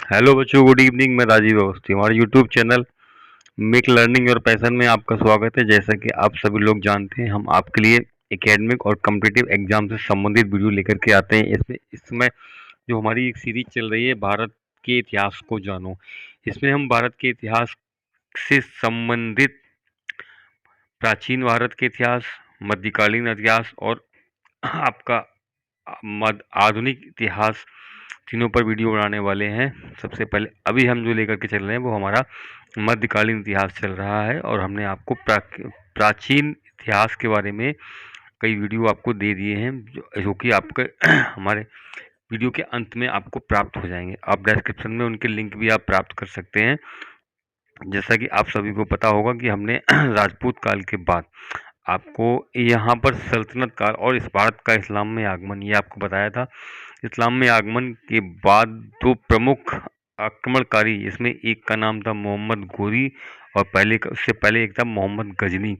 Hello बच्चों, good evening. मैं राजीव अवस्थी। हमारे यूट्यूब चैनल मेक लर्निंग और पैशन में आपका स्वागत है। जैसा कि आप सभी लोग जानते हैं, हम आपके लिए एकेडमिक और कॉम्पिटिटिव एग्जाम से संबंधित वीडियो लेकर के आते हैं। इसमें इस समय जो हमारी एक सीरीज चल रही है, भारत के इतिहास को जानो। इसमें हम भारत के इतिहास से संबंधित प्राचीन भारत के इतिहास, मध्यकालीन इतिहास और आपका आधुनिक इतिहास, तीनों पर वीडियो बनाने वाले हैं। सबसे पहले अभी हम जो लेकर के चल रहे हैं वो हमारा मध्यकालीन इतिहास चल रहा है, और हमने आपको प्राचीन इतिहास के बारे में कई वीडियो आपको दे दिए हैं, जो कि आपके हमारे वीडियो के अंत में आपको प्राप्त हो जाएंगे। आप डिस्क्रिप्शन में उनके लिंक भी आप प्राप्त कर सकते हैं। जैसा कि आप सभी को पता होगा कि हमने राजपूत काल के बाद आपको यहाँ पर सल्तनत काल और इस भारत का इस्लाम में आगमन, ये आपको बताया था। इस्लाम में आगमन के बाद दो प्रमुख आक्रमणकारी, इसमें एक का नाम था मोहम्मद गोरी, और उससे पहले एक था मोहम्मद गजनी।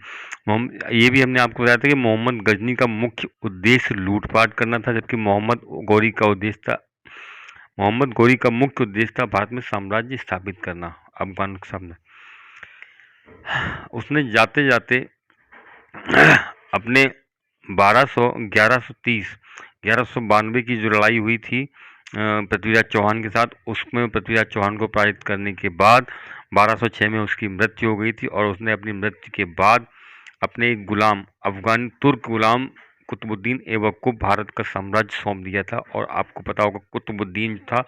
ये भी हमने आपको बताया था कि मोहम्मद गजनी का मुख्य उद्देश्य लूटपाट करना था, जबकि मोहम्मद गोरी का मुख्य उद्देश्य था भारत में साम्राज्य स्थापित करना, अफगान के सामने। उसने जाते जाते अपने 1192 की जो लड़ाई हुई थी पृथ्वीराज चौहान के साथ, उसमें पृथ्वीराज चौहान को पराजित करने के बाद 1206 में उसकी मृत्यु हो गई थी, और उसने अपनी मृत्यु के बाद अपने एक गुलाम, अफगान तुर्क गुलाम कुतुबुद्दीन ऐबक को भारत का साम्राज्य सौंप दिया था। और आपको पता होगा कुतुबुद्दीन था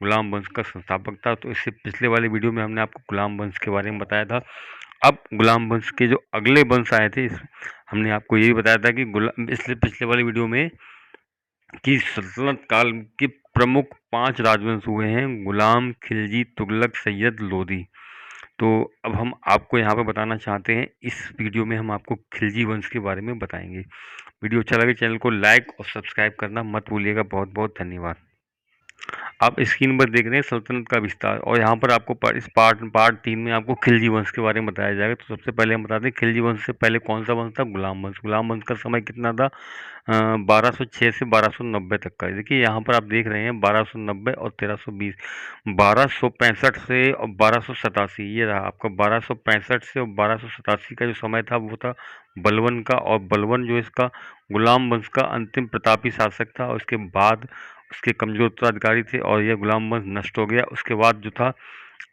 गुलाम वंश का संस्थापक था। तो इससे पिछले वाले वीडियो में हमने आपको गुलाम वंश के बारे में बताया था। अब गुलाम वंश के जो अगले वंश आए थे, हमने आपको ये भी बताया था कि इसलिए पिछले वाले वीडियो में कि सल्तनत काल के प्रमुख 5 राजवंश हुए हैं: गुलाम, खिलजी, तुगलक, सैयद, लोदी। तो अब हम आपको यहाँ पे बताना चाहते हैं, इस वीडियो में हम आपको खिलजी वंश के बारे में बताएंगे। वीडियो अच्छा लगे चैनल को लाइक और सब्सक्राइब करना मत भूलिएगा। बहुत बहुत धन्यवाद। आप स्क्रीन पर देख रहे हैं सल्तनत का विस्तार, और यहाँ पर आपको इस पार्ट 3 में आपको खिलजी वंश के बारे में बताया जाएगा। तो सबसे पहले हम बताते हैं खिलजी वंश से पहले कौन सा वंश था? गुलाम वंश। गुलाम वंश का समय कितना था? 1206 से 1290 तक का। देखिए यहाँ पर आप देख रहे हैं 1290 और 1320, 1265 से और 1287, ये रहा आपका 1265 से और 1287 का जो समय था वो था बलवन का। और बलवन जो इसका गुलाम वंश का अंतिम प्रतापी शासक था, और उसके बाद उसके कमजोर उत्तराधिकारी थे और यह गुलाम वंश नष्ट हो गया। उसके बाद जो था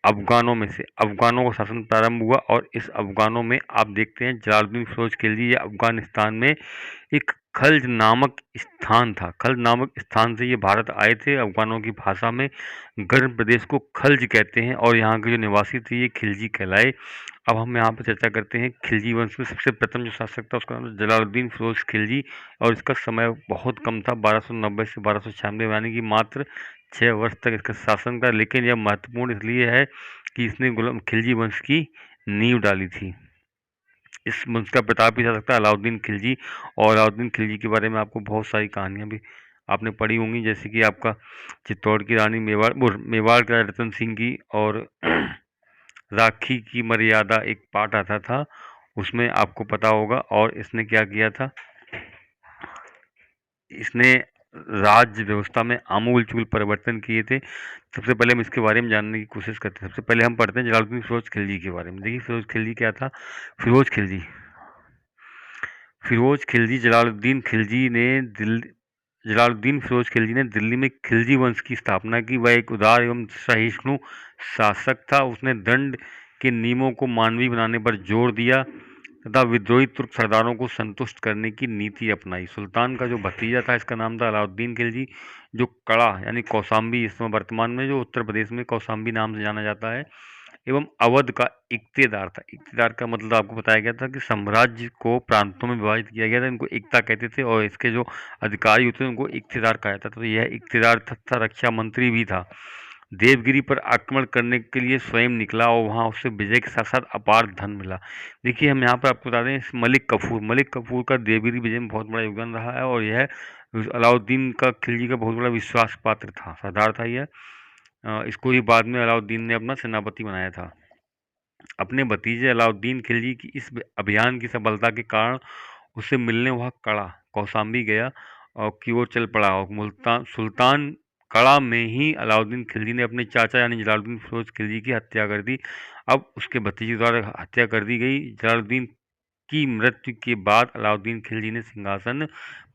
अफगानों का शासन प्रारंभ हुआ, और इस अफगानों में आप देखते हैं जलालुद्दीन फिरोज खिलजी, ये अफगानिस्तान में एक खल्ज नामक स्थान था। खल्ज नामक स्थान से ये भारत आए थे। अफगानों की भाषा में गर्म प्रदेश को खल्ज कहते हैं, और यहाँ के जो निवासी थे ये खिलजी कहलाए। अब हम यहाँ पर चर्चा करते हैं खिलजी वंश में सबसे प्रथम जो शासक था उसका नाम था जलालुद्दीन फिरोज खिलजी, और इसका समय बहुत कम था, 1290 से 1296, यानी कि मात्र 6 वर्ष तक इसका शासन था। लेकिन यह महत्वपूर्ण इसलिए है कि इसने गुलाम खिलजी वंश की नींव डाली थी। इस वंश का प्रताप भी शासक था अलाउद्दीन खिलजी, और अलाउद्दीन खिलजी के बारे में आपको बहुत सारी कहानियाँ भी आपने पढ़ी होंगी, जैसे कि आपका चित्तौड़ की रानी मेवाड़ का रतन सिंह की, और राखी की मर्यादा एक पार्ट आता था, उसमें आपको पता होगा। और इसने क्या किया था? इसने राज्य व्यवस्था में आमूल-चूल परिवर्तन किए थे। सबसे पहले हम इसके बारे में जानने की कोशिश करते हैं। सबसे पहले हम पढ़ते हैं जलालुद्दीन फिरोज खिलजी के बारे में। देखिए फिरोज खिलजी क्या था? फिरोज खिलजी फिरोज खिलजी जलालुद्दीन फिरोज खिलजी ने दिल्ली में खिलजी वंश की स्थापना की। वह एक उदार एवं सहिष्णु शासक था। उसने दंड के नियमों को मानवीय बनाने पर जोर दिया तथा विद्रोही तुर्क सरदारों को संतुष्ट करने की नीति अपनाई। सुल्तान का जो भतीजा था इसका नाम था अलाउद्दीन खिलजी, जो कड़ा यानी कौसाम्बी, इसमें वर्तमान में जो उत्तर प्रदेश में कौसाम्बी नाम से जाना जाता है, एवं अवध का इक्तेदार था। इक्तेदार का मतलब आपको बताया गया था कि साम्राज्य को प्रांतों में विभाजित किया गया था, इनको एकता कहते थे, और इसके जो अधिकारी होते थे उनको इक्तेदार कहा जाता था। तो यह इक्तेदार तथा रक्षा मंत्री भी था। देवगिरी पर आक्रमण करने के लिए स्वयं निकला, और वहां उससे विजय के साथ साथ अपार धन मिला। देखिए हम यहाँ पर आपको बता दें मलिक कफूर का देवगिरी विजय में बहुत बड़ा योगदान रहा है, और यह अलाउद्दीन का खिलजी का बहुत बड़ा विश्वास पात्र था, सरदार था यह। इसको ही बाद में अलाउद्दीन ने अपना सेनापति बनाया था। अपने भतीजे अलाउद्दीन खिलजी की इस अभियान की सफलता के कारण उसे मिलने वह कड़ा कौसाम्बी गया और की ओर चल पड़ा, और मुल्तान सुल्तान कड़ा में ही अलाउद्दीन खिलजी ने अपने चाचा यानी जलालुद्दीन फिरोज खिलजी की हत्या कर दी। अब उसके भतीजे द्वारा हत्या कर दी गई। जलालुद्दीन की मृत्यु के बाद अलाउद्दीन खिलजी ने सिंहासन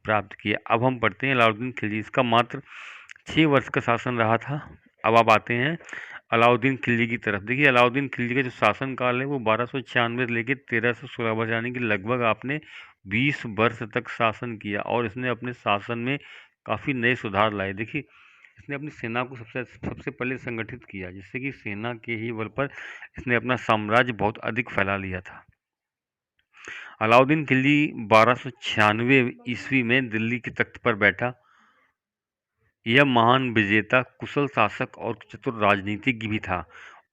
प्राप्त किया। अब हम पढ़ते हैं अलाउद्दीन खिलजी, इसका मात्र 6 वर्ष का शासन रहा था। अब आप आते हैं अलाउद्दीन खिलजी की तरफ। देखिए अलाउद्दीन खिलजी का जो शासन काल है वो 1296 से लेकर 1316 वर्ष यानी कि लगभग आपने 20 वर्ष तक शासन किया और इसने अपने शासन में काफ़ी नए सुधार लाए। देखिए इसने अपनी सेना को सबसे सबसे पहले संगठित किया, जिससे कि सेना के ही बल पर इसने अपना साम्राज्य बहुत अधिक फैला लिया था। अलाउद्दीन खिलजी 1296 ईस्वी में दिल्ली के तख्त पर बैठा। यह महान विजेता, कुशल शासक और चतुर राजनीतिज्ञ भी था।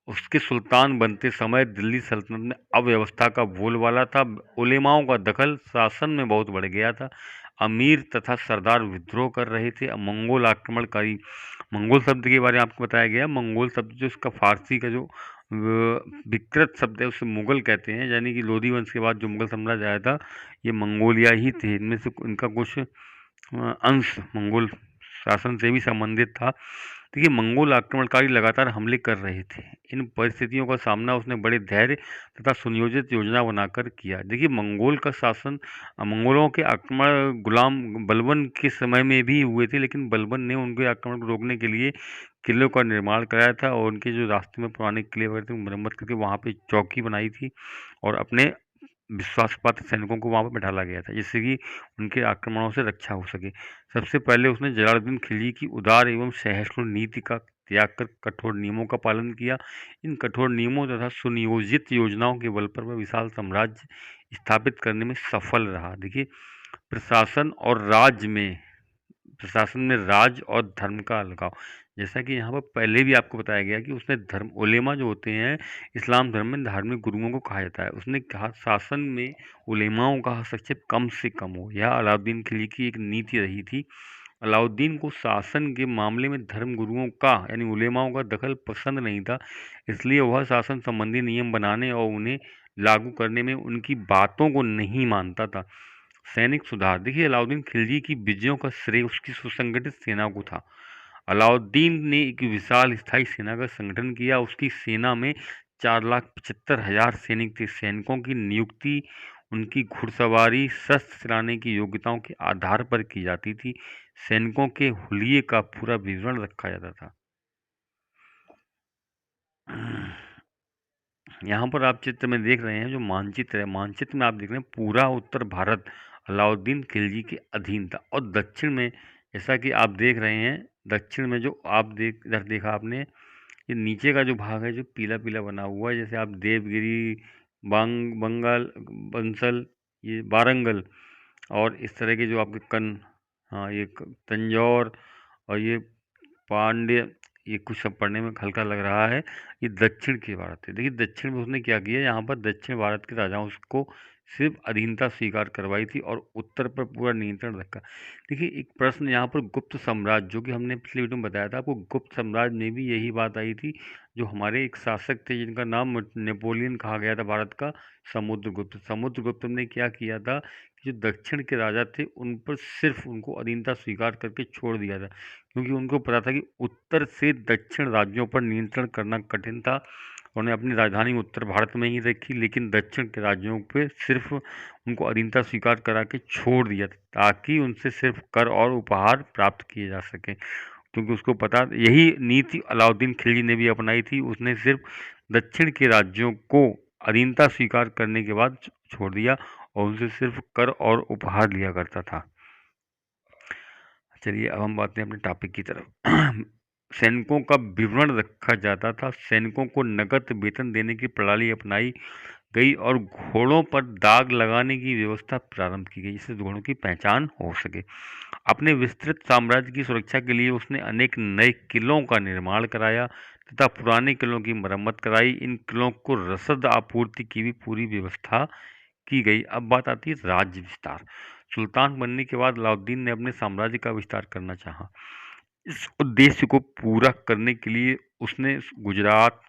उसके सुल्तान बनते समय दिल्ली सल्तनत में अव्यवस्था का बोलबाला था। उलेमाओं का दखल शासन में बहुत बढ़ गया था। अमीर तथा सरदार विद्रोह कर रहे थे। मंगोल आक्रमणकारी, मंगोल शब्द के बारे में आपको बताया गया। मंगोल शब्द जो इसका फारसी का जो विकृत शब्द है उसे मुगल कहते हैं, यानी कि लोधी वंश के बाद जो मुगल साम्राज्य आया था ये मंगोलिया ही थे। इनमें से इनका कुछ अंश मंगोल शासन से भी संबंधित था। देखिए मंगोल आक्रमणकारी लगातार हमले कर रहे थे। इन परिस्थितियों का सामना उसने बड़े धैर्य तथा सुनियोजित योजना बनाकर किया। देखिए मंगोल का शासन, मंगोलों के आक्रमण गुलाम बलबन के समय में भी हुए थे, लेकिन बलबन ने उनके आक्रमण को रोकने के लिए किलों का निर्माण कराया था और उनके जो रास्ते में पुराने किले वगैरह थे मरम्मत करके वहाँ पे चौकी बनाई थी और अपने विश्वासपात्र सैनिकों को वहाँ पर बैठाला गया था, जिससे कि उनके आक्रमणों से रक्षा हो सके। सबसे पहले उसने जलालुद्दीन खिलजी की उदार एवं सहिष्णु नीति का त्याग कर कठोर नियमों का पालन किया। इन कठोर नियमों तथा सुनियोजित योजनाओं के बल पर वह विशाल साम्राज्य स्थापित करने में सफल रहा। देखिए प्रशासन में राज और धर्म का अलगाव, जैसा कि यहाँ पर पहले भी आपको बताया गया कि उसने धर्म, उलेमा जो होते हैं इस्लाम धर्म में धार्मिक गुरुओं को कहा जाता है, उसने कहा शासन में उलेमाओं का हस्तक्षेप कम से कम हो। यह अलाउद्दीन खिलजी की एक नीति रही थी। अलाउद्दीन को शासन के मामले में धर्म गुरुओं का यानी उलेमाओं का दखल पसंद नहीं था, इसलिए वह शासन संबंधी नियम बनाने और उन्हें लागू करने में उनकी बातों को नहीं मानता था। सैनिक सुधार, देखिए अलाउद्दीन खिलजी की विजयों का श्रेय उसकी सुसंगठित सेना को था। अलाउद्दीन ने एक विशाल स्थायी सेना का संगठन किया। उसकी सेना में 4,75,000 सैनिक थे। सैनिकों की नियुक्ति उनकी घुड़सवारी, शस्त्र चलाने की योग्यताओं के आधार पर की जाती थी। सैनिकों के हुलिये का पूरा विवरण रखा जाता था। यहाँ पर आप चित्र में देख रहे हैं जो मानचित्र है, मानचित्र में आप देख रहे हैं पूरा उत्तर भारत अलाउद्दीन खिलजी के अधीन था और दक्षिण में, जैसा कि आप देख रहे हैं, दक्षिण में जो आप इधर देखा आपने, ये नीचे का जो भाग है जो पीला पीला बना हुआ है, जैसे आप देवगिरी, बंगाल, बंसल, ये वारंगल और इस तरह के जो आपके हाँ ये तंजौर और ये पांड्य, ये कुछ सब पढ़ने में हल्का लग रहा है। ये दक्षिण के भारत है। देखिए दक्षिण में उसने क्या किया, यहाँ पर दक्षिण भारत के राजाओं को सिर्फ अधीनता स्वीकार करवाई थी और उत्तर पर पूरा नियंत्रण रखा। देखिए एक प्रश्न यहाँ पर गुप्त साम्राज्य, जो कि हमने पिछले वीडियो में बताया था आपको, गुप्त साम्राज्य में भी यही बात आई थी। जो हमारे एक शासक थे जिनका नाम नेपोलियन कहा गया था भारत का, समुद्रगुप्त। समुद्रगुप्त ने क्या किया था कि जो दक्षिण के राजा थे उन पर सिर्फ उनको अधीनता स्वीकार करके छोड़ दिया था, क्योंकि उनको पता था कि उत्तर से दक्षिण राज्यों पर नियंत्रण करना कठिन था। उन्होंने अपनी राजधानी उत्तर भारत में ही रखी, लेकिन दक्षिण के राज्यों पे सिर्फ उनको अधीनता स्वीकार करा के छोड़ दिया ताकि उनसे सिर्फ कर और उपहार प्राप्त किए जा सके, क्योंकि उसको पता, यही नीति अलाउद्दीन खिलजी ने भी अपनाई थी। उसने सिर्फ दक्षिण के राज्यों को अधीनता स्वीकार करने के बाद छोड़ दिया और उनसे सिर्फ कर और उपहार लिया करता था। चलिए अब हम बात हैं अपने टॉपिक की तरफ। सैनिकों का विवरण रखा जाता था। सैनिकों को नकद वेतन देने की प्रणाली अपनाई गई और घोड़ों पर दाग लगाने की व्यवस्था प्रारंभ की गई, जिससे घोड़ों की पहचान हो सके। अपने विस्तृत साम्राज्य की सुरक्षा के लिए उसने अनेक नए किलों का निर्माण कराया तथा पुराने किलों की मरम्मत कराई। इन किलों को रसद आपूर्ति की भी पूरी व्यवस्था की गई। अब बात आती है राज्य विस्तार। सुल्तान बनने के बाद अलाउद्दीन ने अपने साम्राज्य का विस्तार करना चाहा। इस उद्देश्य को पूरा करने के लिए उसने गुजरात,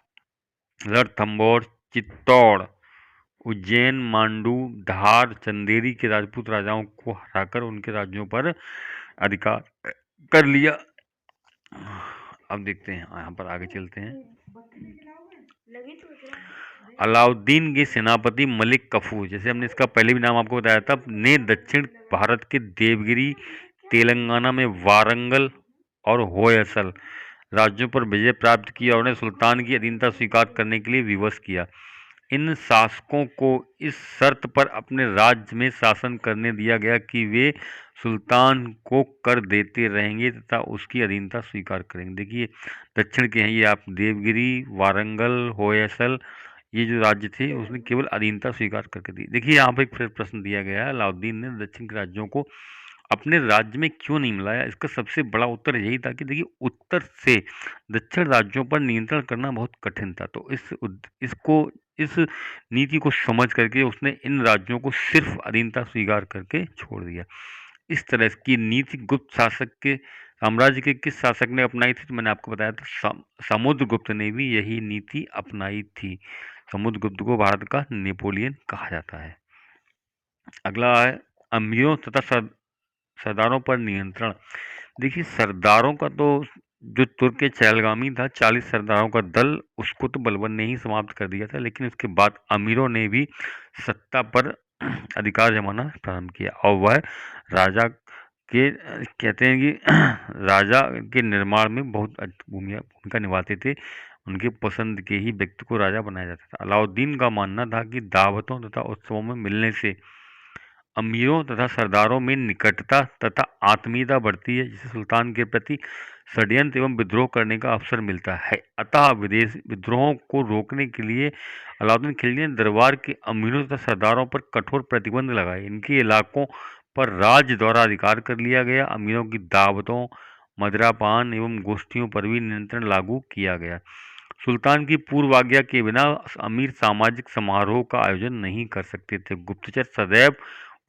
रणथंभौर, चित्तौड़, उज्जैन, मांडू, धार, चंदेरी के राजपूत राजाओं को हराकर उनके राज्यों पर अधिकार कर लिया। अब देखते हैं, यहाँ पर आगे चलते हैं। अलाउद्दीन के सेनापति मलिक कफूर, जैसे हमने इसका पहले भी नाम आपको बताया था, ने दक्षिण भारत के देवगिरी, तेलंगाना में वारंगल और होयसल राज्यों पर विजय प्राप्त की और उन्हें सुल्तान की अधीनता स्वीकार करने के लिए विवश किया। इन शासकों को इस शर्त पर अपने राज्य में शासन करने दिया गया कि वे सुल्तान को कर देते रहेंगे तथा उसकी अधीनता स्वीकार करेंगे। देखिए, दक्षिण के हैं ये आप, देवगिरी, वारंगल, होयसल, ये जो राज्य थे उसने केवल अधीनता स्वीकार करके दी। देखिए, यहाँ पर एक फिर प्रश्न दिया गया है, अलाउद्दीन ने दक्षिण के राज्यों को अपने राज्य में क्यों नहीं मिलाया। इसका सबसे बड़ा उत्तर यही था कि देखिए, उत्तर से दक्षिण राज्यों पर नियंत्रण करना बहुत कठिन था। तो इस नीति को समझ करके उसने इन राज्यों को सिर्फ अधीनता स्वीकार करके छोड़ दिया। इस तरह की नीति गुप्त शासक के साम्राज्य के किस शासक ने अपनाई थी, तो मैंने आपको बताया था समुद्रगुप्त ने भी यही नीति अपनाई थी। समुद्रगुप्त को भारत का नेपोलियन कहा जाता है। अगला है अमीरों तथा सरदारों पर नियंत्रण। देखिए, सरदारों का तो जो तुर्क के चहलगामी था, 40 सरदारों का दल, उसको तो बलबन ने ही समाप्त कर दिया था। लेकिन उसके बाद अमीरों ने भी सत्ता पर अधिकार जमाना प्रारंभ किया और वह राजा के कहते हैं कि राजा के निर्माण में बहुत भूमिका निभाते थे। उनके पसंद के ही व्यक्ति को राजा बनाया जाता था। अलाउद्दीन का मानना था कि दावतों तथा उत्सवों में मिलने से अमीरों तथा सरदारों में निकटता तथा आत्मीयता बढ़ती है, जिससे सुल्तान के प्रति षड्यंत्र एवं विद्रोह करने का अवसर मिलता है। अतः विदेश विद्रोहों को रोकने के लिए अलाउद्दीन खिलजी ने दरबार के अमीरों तथा सरदारों पर कठोर प्रतिबंध लगाए। इनके इलाकों पर राज्य द्वारा अधिकार कर लिया गया। अमीरों की दावतों, मदिरापान एवं गोष्ठियों पर भी नियंत्रण लागू किया गया। सुल्तान की पूर्व आज्ञा के बिना अमीर सामाजिक समारोह का आयोजन नहीं कर सकते थे। गुप्तचर सदैव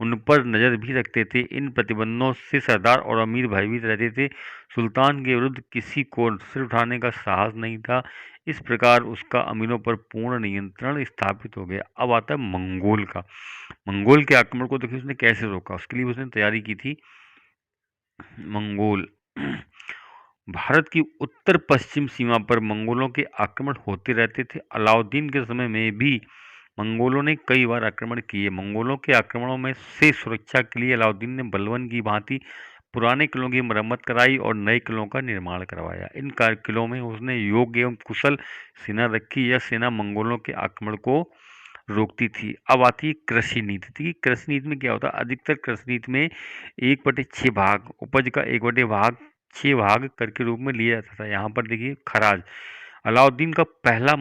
उन पर नजर भी रखते थे। इन प्रतिबंधों से सरदार और अमीर भयभीत रहते थे। सुल्तान के विरुद्ध किसी को सिर उठाने का साहस नहीं था। इस प्रकार उसका अमीरों पर पूर्ण नियंत्रण स्थापित हो गया। अब आता है मंगोल का। मंगोल के आक्रमण को देखिए उसने कैसे रोका, उसके लिए उसने तैयारी की थी। मंगोल भारत की उत्तर पश्चिम सीमा पर मंगोलों के आक्रमण होते रहते थे। अलाउद्दीन के समय में भी मंगोलों ने कई बार आक्रमण किए। मंगोलों के आक्रमणों में से सुरक्षा के लिए अलाउद्दीन ने बलवन की भांति पुराने किलों की मरम्मत कराई और नए किलों का निर्माण करवाया। इन किलों में उसने योग्य एवं कुशल सेना रखी। यह सेना मंगोलों के आक्रमण को रोकती थी। अब आती है कृषि नीति थी। कृषि नीति में क्या होता है, अधिकतर कृषि नीति में 1/6 भाग उपज का 1/6 भाग कर के रूप में लिया जाता था। यहाँ पर देखिए खराज। अलाउद्दीन का पहला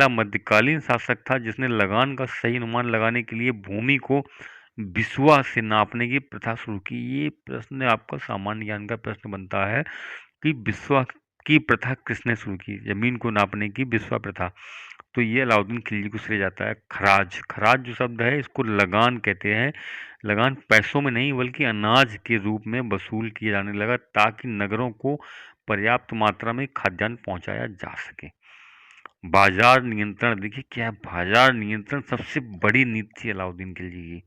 मध्यकालीन शासक था जिसने लगान का सही अनुमान लगाने के लिए भूमि को बिस्वा से नापने की प्रथा शुरू की। ये प्रश्न आपका सामान्य ज्ञान का प्रश्न बनता है कि बिस्वा की प्रथा किसने शुरू की, जमीन को नापने की बिस्वा प्रथा। तो ये अलाउद्दीन खिलजी को श्रेय जाता है। खराज, खराज जो शब्द है इसको लगान कहते हैं। लगान पैसों में नहीं बल्कि अनाज के रूप में वसूल किया जाने लगा ताकि नगरों को पर्याप्त मात्रा में खाद्यान्न पहुंचाया जा सके। बाजार नियंत्रण, देखिए क्या है, बाजार नियंत्रण सबसे बड़ी नीति थी अलाउद्दीन खिलजी की।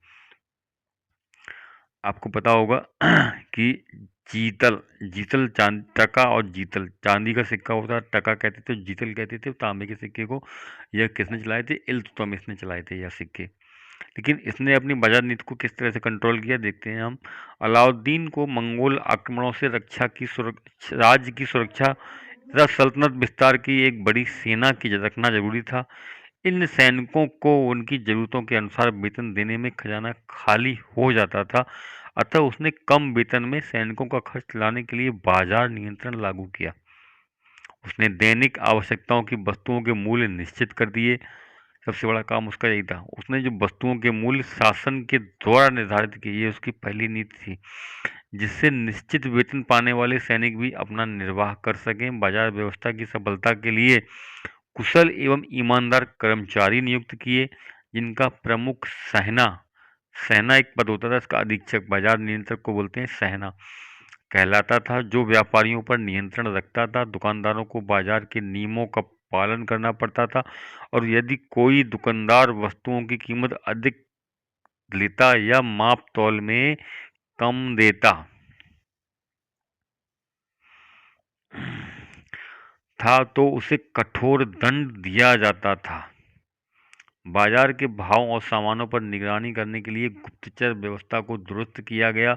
आपको पता होगा कि जीतल जीतल टका और जीतल चांदी का सिक्का होता है, टका कहते थे, जीतल कहते थे तांबे के सिक्के को। यह किसने चलाए थे, इल्तुतमिश ने चलाए थे यह सिक्के। लेकिन इसने अपनी बाजार नीति को किस तरह से कंट्रोल किया देखते हैं हम। अलाउद्दीन को मंगोल आक्रमणों से राज्य की सुरक्षा तथा सल्तनत विस्तार की एक बड़ी सेना की रखना जरूरी था। इन सैनिकों को उनकी जरूरतों के अनुसार वेतन देने में खजाना खाली हो जाता था। अतः उसने कम वेतन में सैनिकों का खर्च चलाने के लिए बाजार नियंत्रण लागू किया। उसने दैनिक आवश्यकताओं की वस्तुओं के मूल्य निश्चित कर दिए। सबसे बड़ा काम उसका यही था। उसने जो वस्तुओं के मूल्य शासन के द्वारा निर्धारित किए, ये उसकी पहली नीति थी, जिससे निश्चित वेतन पाने वाले सैनिक भी अपना निर्वाह कर सकें। बाजार व्यवस्था की सफलता के लिए कुशल एवं ईमानदार कर्मचारी नियुक्त किए, जिनका प्रमुख सहना सहना एक पद होता था, इसका अधीक्षक बाजार नियंत्रक को बोलते हैं, सहना कहलाता था, जो व्यापारियों पर नियंत्रण रखता था। दुकानदारों को बाजार के नियमों का पालन करना पड़ता था और यदि कोई दुकानदार वस्तुओं की कीमत अधिक लेता या माप तौल में कम देता था तो उसे कठोर दंड दिया जाता था। बाजार के भाव और सामानों पर निगरानी करने के लिए गुप्तचर व्यवस्था को दुरुस्त किया गया।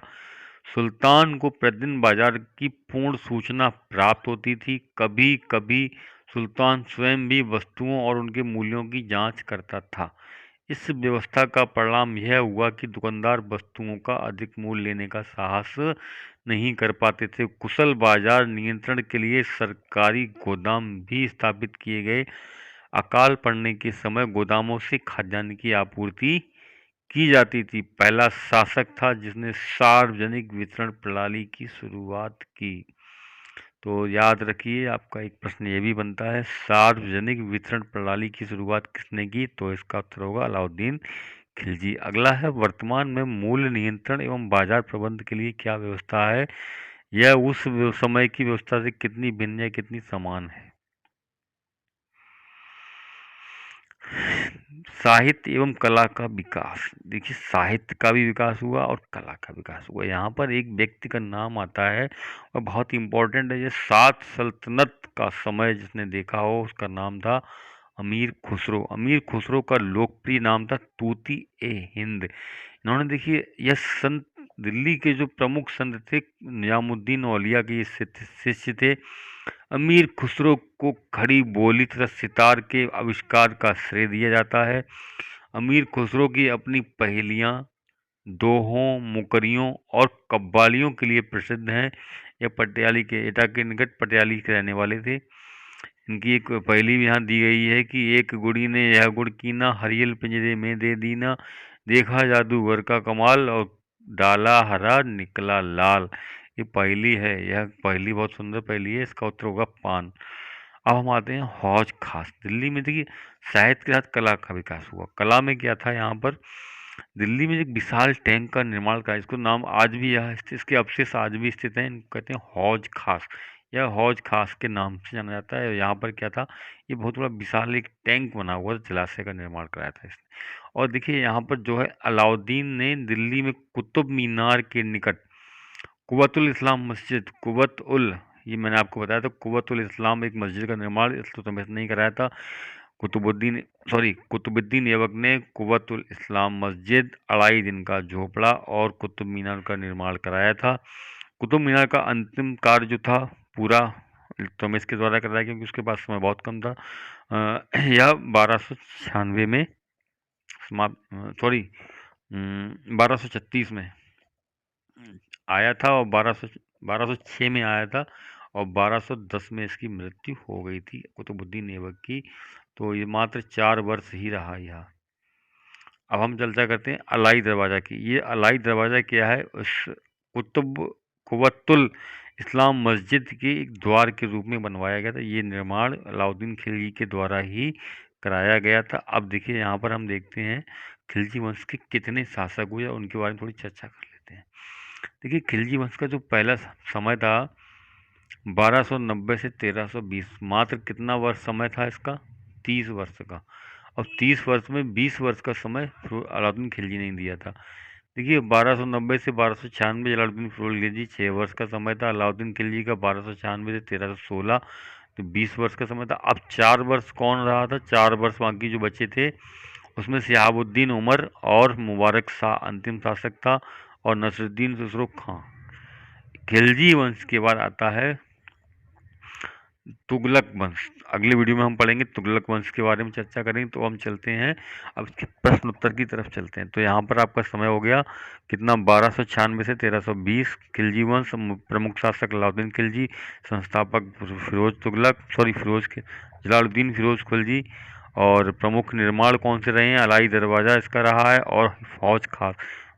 सुल्तान को प्रतिदिन बाजार की पूर्ण सूचना प्राप्त होती थी। कभी कभी सुल्तान स्वयं भी वस्तुओं और उनके मूल्यों की जांच करता था। इस व्यवस्था का परिणाम यह हुआ कि दुकानदार वस्तुओं का अधिक मूल्य लेने का साहस नहीं कर पाते थे। कुशल बाजार नियंत्रण के लिए सरकारी गोदाम भी स्थापित किए गए। अकाल पड़ने के समय गोदामों से खाद्यान्न की आपूर्ति की जाती थी। पहला शासक था जिसने सार्वजनिक वितरण प्रणाली की शुरुआत की। तो याद रखिए, आपका एक प्रश्न ये भी बनता है, सार्वजनिक वितरण प्रणाली की शुरुआत किसने की? तो इसका उत्तर होगा अलाउद्दीन खिलजी। अगला है, वर्तमान में मूल्य नियंत्रण एवं बाजार प्रबंध के लिए क्या व्यवस्था है? यह उस समय की व्यवस्था से कितनी भिन्न या कितनी समान है? साहित्य एवं कला का विकास। देखिए, साहित्य का भी विकास हुआ और कला का विकास हुआ। यहाँ पर एक व्यक्ति का नाम आता है और बहुत इंपॉर्टेंट है। ये सात सल्तनत का समय जिसने देखा हो उसका नाम था अमीर खुसरो। अमीर खुसरो का लोकप्रिय नाम था तूती ए हिंद। इन्होंने, देखिए, यह संत दिल्ली के जो प्रमुख संत थे निजामुद्दीन औलिया के शिष्य थे। अमीर खुसरो को खड़ी बोली तथा सितार के आविष्कार का श्रेय दिया जाता है। अमीर खुसरो की अपनी पहेलियाँ, दोहों, मुकरियों और कव्वालियों के लिए प्रसिद्ध हैं। यह पटियाली के एटा के निकट पटियाली के रहने वाले थे। इनकी एक पहेली भी यहाँ दी गई है कि एक गुड़ी ने यह गुड़ कीना, हरियल पिंजरे में दे दीना, देखा जादूगर का कमाल और डाला हरा निकला लाल। ये पहेली है, यह पहेली बहुत सुंदर पहेली है। इसका उत्तर होगा पान। अब हम आते हैं हौज खास। दिल्ली में, देखिए, साहित्य के साथ कला का विकास हुआ। कला में क्या था यहाँ पर? दिल्ली में एक विशाल टैंक का निर्माण करा। इसको नाम आज भी, यह इसके अवशेष आज भी स्थित हैं। इनको कहते हैं हौज खास। यह हौज खास के नाम से जाना जाता है। यहाँ पर क्या था, ये बहुत बड़ा विशाल एक टैंक बना हुआ था, जलाशय का निर्माण कराया था इसने। और देखिए, यहाँ पर जो है अलाउद्दीन ने दिल्ली में कुतुब मीनार के निकट कुव्वतुल इस्लाम मस्जिद, ये मैंने आपको बताया था, कुव्वतुल इस्लाम एक मस्जिद का निर्माण इल्तुतमिश ने कराया था। कुतुबुद्दीन ऐबक ने कुव्वतुल इस्लाम मस्जिद, अढ़ाई दिन का झोपड़ा और कुतुब मीनार का निर्माण कराया था। कुतुब मीनार का अंतिम कार्य जो था पूरा इल्तुतमिश के द्वारा कराया, क्योंकि उसके पास समय बहुत कम था। यह 1296 में समाप्त, 1236 में आया था और 1206 में आया था और 1210 में इसकी मृत्यु हो गई थी कुतुबुद्दीन ऐबक की। तो ये मात्र 4 वर्ष ही रहा यह। अब हम चर्चा करते हैं अलाई दरवाज़ा की। ये अलाई दरवाज़ा क्या है? उस कुव्वतुल इस्लाम मस्जिद के एक द्वार के रूप में बनवाया गया था। ये निर्माण अलाउद्दीन खिलजी के द्वारा ही कराया गया था। अब देखिए, यहाँ पर हम देखते हैं खिलजी वंश के कितने शासक हुए, उनके बारे में थोड़ी चर्चा कर लेते हैं। देखिए, खिलजी वंश का जो पहला समय था 1290 से 1320, मात्र कितना वर्ष समय था इसका? 30 वर्ष का। अब 30 वर्ष में 20 वर्ष का समय अलाउद्दीन खिलजी ने दिया था। देखिए, 1290 से 1296 जलालुद्दीन खिलजी 6 वर्ष का समय था। अलाउद्दीन खिलजी का 1296 से 1316, तो 20 वर्ष का समय था। अब 4 वर्ष कौन रहा था? 4 वर्ष बाकी जो बचे थे उसमें शिहाबुद्दीन उमर और मुबारक शाह अंतिम शासक था और नसरुद्दीन खुसरो खां। खिलजी वंश के बाद आता है तुगलक वंश। अगली वीडियो में हम पढ़ेंगे तुगलक वंश के बारे में चर्चा करेंगे। तो हम चलते हैं अब इसके प्रश्न उत्तर की तरफ चलते हैं। तो यहाँ पर आपका समय हो गया कितना? 1296 से 1320। खिलजी वंश, प्रमुख शासक अलाउद्दीन खिलजी, संस्थापक जलालुद्दीन फिरोज खिलजी, और प्रमुख निर्माण कौन से रहे हैं? अलाई दरवाज़ा इसका रहा है और फौज खास,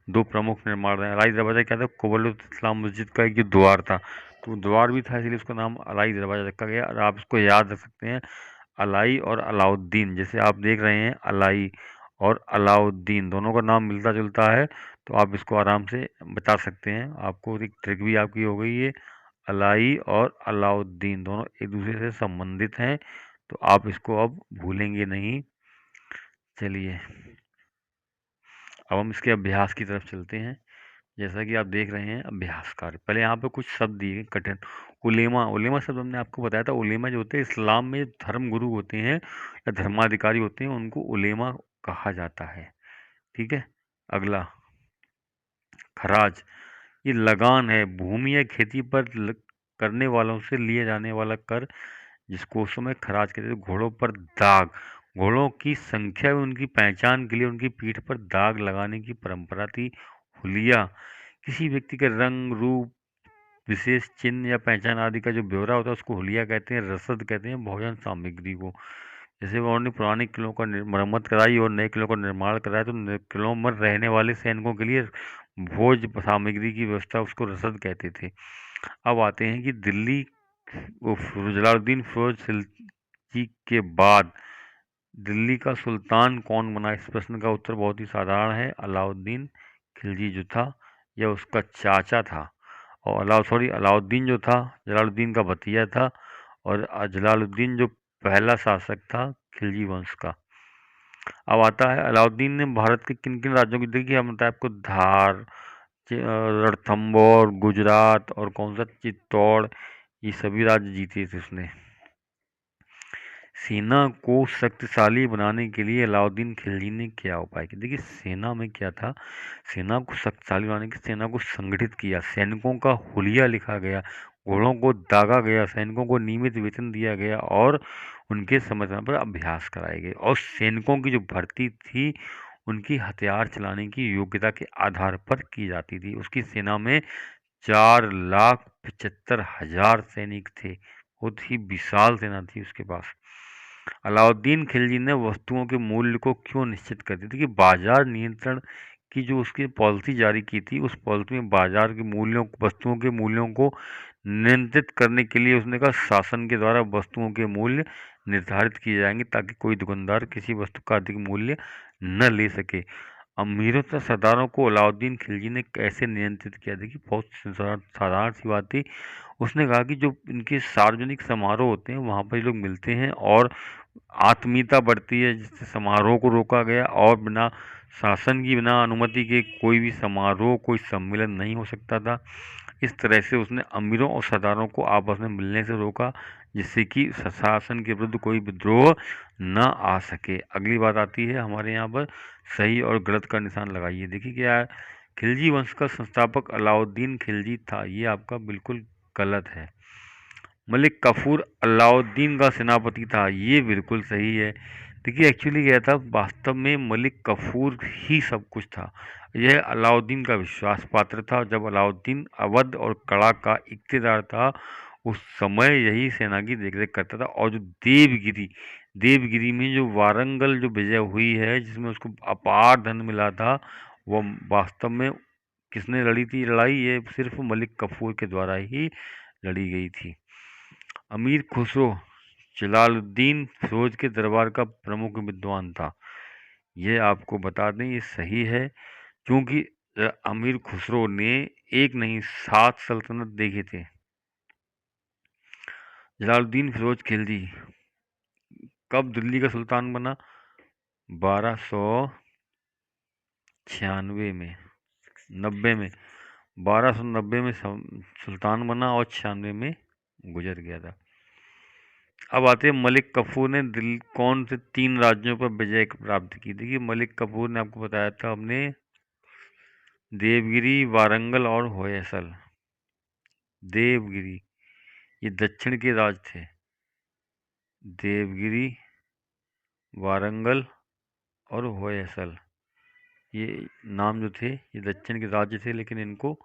दो प्रमुख निर्माण रहे हैं। अलाई दरवाज़ा क्या था? कुव्वतुल इस्लाम मस्जिद का एक द्वार था, तो द्वार भी था, इसलिए उसका नाम अलाई दरवाज़ा रखा गया। और आप इसको याद रख सकते हैं, अलाई और अलाउद्दीन। जैसे आप देख रहे हैं अलाई और अलाउद्दीन दोनों का नाम मिलता जुलता है, तो आप इसको आराम से बता सकते हैं। आपको एक ट्रिक भी आपकी हो गई है, अलाई और अलाउद्दीन दोनों एक दूसरे से संबंधित हैं, तो आप इसको अब भूलेंगे नहीं। चलिए, अब हम इसके अभ्यास की तरफ चलते हैं। जैसा कि आप देख रहे हैं अभ्यास कार्य। पहले यहाँ पे कुछ शब्द दिए गए कठिन। उलेमा, उलेमा शब्द हमने आपको बताया था। उलेमा जो होते हैं इस्लाम में धर्म गुरु होते हैं या धर्माधिकारी होते हैं, उनको उलेमा कहा जाता है। ठीक है। अगला खराज, ये लगान है, भूमि या खेती पर करने वालों से लिए जाने वाला कर, जिसको उस समय खराज कहते थे। घोड़ों पर दाग, घोड़ों की संख्या में उनकी पहचान के लिए उनकी पीठ पर दाग लगाने की परंपरा थी। हुलिया, किसी व्यक्ति के रंग रूप विशेष चिन्ह या पहचान आदि का जो ब्यौरा होता है उसको हुलिया कहते हैं। रसद कहते हैं भोजन सामग्री को। जैसे उन्होंने पुराने किलों का मरम्मत कराई और नए किलों का निर्माण कराया, तो किलों में रहने वाले सैनिकों के लिए भोज सामग्री की व्यवस्था, उसको रसद कहते थे। अब आते हैं कि दिल्ली जलालुद्दीन फिरोज खिलजी के बाद दिल्ली का सुल्तान कौन बना? इस प्रश्न का उत्तर बहुत ही साधारण है, अलाउद्दीन खिलजी जो था या उसका चाचा था। और अलाउद्दीन जो था जलालुद्दीन का भतीजा था, और जलालुद्दीन जो पहला शासक था खिलजी वंश का। अब आता है अलाउद्दीन ने भारत के किन किन राज्यों की, देखिए हम बताए आपको, धार, रणथंभौर, गुजरात और कौन सा चित्तौड़, ये सभी राज्य जीते थे उसने। सेना को शक्तिशाली बनाने के लिए अलाउद्दीन खिलजी ने क्या उपाय किए? देखिए सेना में क्या था, सेना को शक्तिशाली बनाने की, सेना को संगठित किया, सैनिकों का हुलिया लिखा गया, घोड़ों को दागा गया, सैनिकों को नियमित वेतन दिया गया और उनके समय समय पर अभ्यास कराए गए। और सैनिकों की जो भर्ती थी उनकी हथियार चलाने की योग्यता के आधार पर की जाती थी। उसकी सेना में 4,75,000 सैनिक थे। बहुत ही विशाल सेना थी उसके पास। अलाउद्दीन खिलजी ने वस्तुओं के मूल्य को क्यों निश्चित कर दिया? देखिए बाजार नियंत्रण की जो उसकी पॉलिसी जारी की थी, उस पॉलिसी में बाजार के मूल्यों, वस्तुओं के मूल्यों को नियंत्रित करने के लिए उसने कहा शासन के द्वारा वस्तुओं के मूल्य निर्धारित किए जाएंगे ताकि कोई दुकानदार किसी वस्तु का अधिक मूल्य न ले सके। अमीरों तथा सरदारों को अलाउद्दीन खिलजी ने कैसे नियंत्रित किया? देखिए बहुत साधारण सी बात थी। उसने कहा कि जो इनके सार्वजनिक समारोह होते हैं वहाँ पर लोग मिलते हैं और आत्मीयता बढ़ती है, जिससे समारोह को रोका गया और बिना शासन की, बिना अनुमति के कोई भी समारोह, कोई सम्मेलन नहीं हो सकता था। इस तरह से उसने अमीरों और सरदारों को आपस में मिलने से रोका, जिससे कि शासन के विरुद्ध कोई विद्रोह न आ सके। अगली बात आती है हमारे यहाँ पर, सही और गलत का निशान लगाइए। देखिए क्या है, खिलजी वंश का संस्थापक अलाउद्दीन खिलजी था, ये आपका बिल्कुल गलत है। मलिक काफूर अलाउद्दीन का सेनापति था, ये बिल्कुल सही है। देखिए एक्चुअली क्या था, वास्तव में मलिक काफूर ही सब कुछ था। यह अलाउद्दीन का विश्वास पात्र था। जब अलाउद्दीन अवध और कड़ा का इख्तियार था उस समय यही सेना की देखरेख करता था। और जो देवगिरी, देवगिरी में जो वारंगल जो विजय हुई है जिसमें उसको अपार धन मिला था, वह वास्तव में किसने लड़ी थी लड़ाई? ये सिर्फ मलिक काफूर के द्वारा ही लड़ी गई थी। अमीर खुसरो जलालुद्दीन फिरोज के दरबार का प्रमुख विद्वान था, ये आपको बता दें ये सही है, क्योंकि अमीर खुसरो ने एक नहीं 7 सल्तनत देखे थे। जलालुद्दीन फिरोज खिलजी कब दिल्ली का सुल्तान बना? 1296 में, 90 में, 1290 में सुल्तान बना और 96 में गुजर गया था। अब आते हैं मलिक काफूर ने कौन से 3 राज्यों पर विजय प्राप्त की? देखिए मलिक काफूर ने आपको बताया था हमने, देवगिरी, वारंगल और होयसल। देवगिरी ये दक्षिण के राज थे, देवगिरी, वारंगल और होयसल, ये नाम जो थे ये दक्षिण के राज्य थे, लेकिन इनको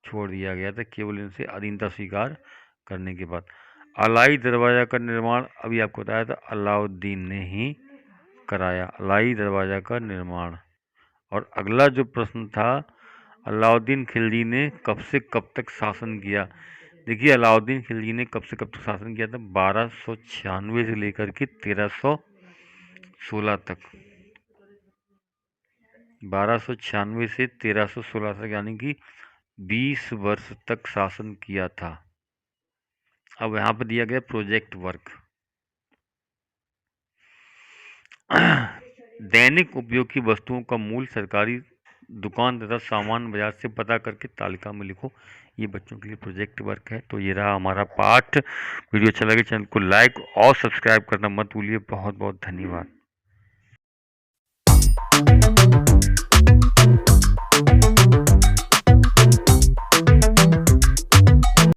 छोड़ दिया गया था केवल इनसे अधीनता स्वीकार करने के बाद। अलाई दरवाज़ा का निर्माण अभी आपको बताया था अलाउद्दीन ने ही कराया, अलाई दरवाज़ा का निर्माण। और अगला जो प्रश्न था, अलाउद्दीन खिलजी ने कब से कब तक शासन किया? देखिए अलाउद्दीन खिलजी ने कब से कब तक शासन किया था? 1296 से लेकर के 1316 तक, 1296 से 1316 तक, यानी कि 20 वर्ष तक शासन किया था। अब यहाँ पर दिया गया प्रोजेक्ट वर्क। दैनिक उपयोग की वस्तुओं का मूल्य सरकारी दुकान तथा सामान बाजार से पता करके तालिका में लिखो। ये बच्चों के लिए प्रोजेक्ट वर्क है। तो ये रहा हमारा पाठ। वीडियो अच्छा लगे चैनल को लाइक और सब्सक्राइब करना मत भूलिए। बहुत बहुत धन्यवाद।